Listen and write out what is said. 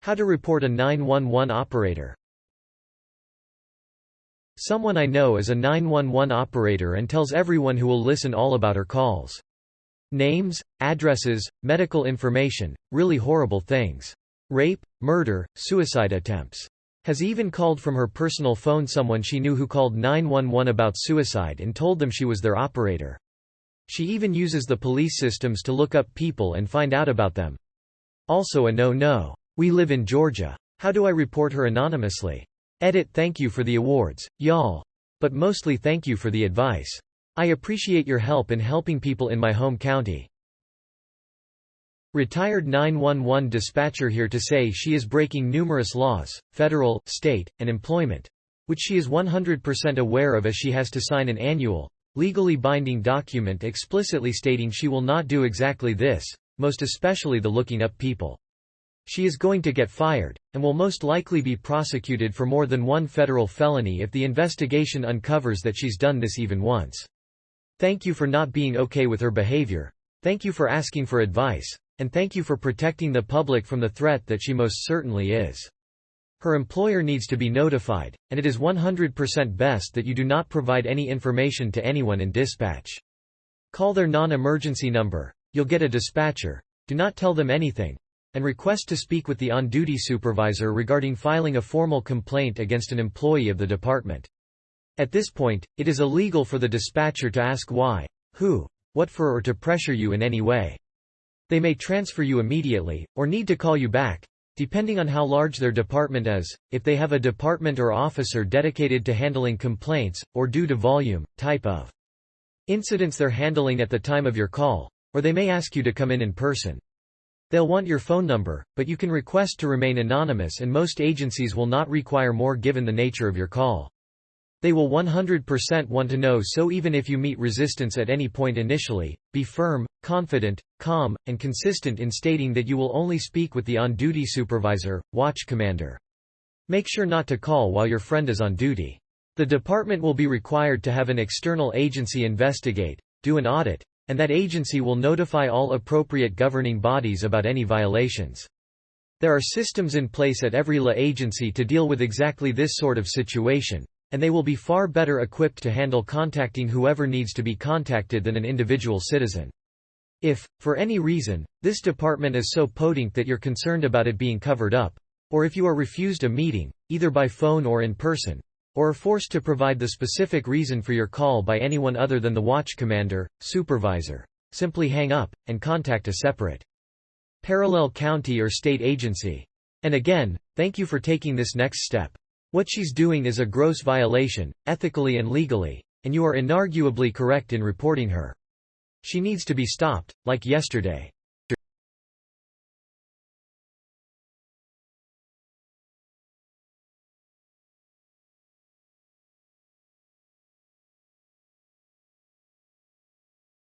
How to report a 911 operator. Someone I know is a 911 operator and tells everyone who will listen all about her calls. Names, addresses, medical information, really horrible things. Rape, murder, suicide attempts. Has even called from her personal phone someone she knew who called 911 about suicide and told them she was their operator. She even uses the police systems to look up people and find out about them. Also a no-no. We live in Georgia. How do I report her anonymously? Edit. Thank you for the awards, y'all. But mostly thank you for the advice. I appreciate your help in helping people in my home county. Retired 911 dispatcher here to say she is breaking numerous laws, federal, state, and employment, which she is 100% aware of, as she has to sign an annual, legally binding document explicitly stating she will not do exactly this, most especially the looking up people. She is going to get fired, and will most likely be prosecuted for more than one federal felony if the investigation uncovers that she's done this even once. Thank you for not being okay with her behavior. Thank you for asking for advice. And thank you for protecting the public from the threat that she most certainly is. Her employer needs to be notified, and it is 100% best that you do not provide any information to anyone in dispatch. Call their non-emergency number. You'll get a dispatcher. Do not tell them anything. And request to speak with the on-duty supervisor regarding filing a formal complaint against an employee of the department. At this point, it is illegal for the dispatcher to ask why, who, what for, or to pressure you in any way. They may transfer you immediately, or need to call you back, depending on how large their department is, if they have a department or officer dedicated to handling complaints, or due to volume, type of incidents they're handling at the time of your call, or they may ask you to come in person. They'll want your phone number, but you can request to remain anonymous, and most agencies will not require more given the nature of your call. They will 100% want to know, so even if you meet resistance at any point initially, be firm, confident, calm, and consistent in stating that you will only speak with the on-duty supervisor, watch commander. Make sure not to call while your friend is on duty. The department will be required to have an external agency investigate, do an audit, and that agency will notify all appropriate governing bodies about any violations. There are systems in place at every law agency to deal with exactly this sort of situation, and they will be far better equipped to handle contacting whoever needs to be contacted than an individual citizen. If, for any reason, this department is so podunk that you're concerned about it being covered up, or if you are refused a meeting, either by phone or in person, or are forced to provide the specific reason for your call by anyone other than the watch commander, supervisor, simply hang up, and contact a separate parallel county or state agency. And again, thank you for taking this next step. What she's doing is a gross violation, ethically and legally, and you are inarguably correct in reporting her. She needs to be stopped, like yesterday.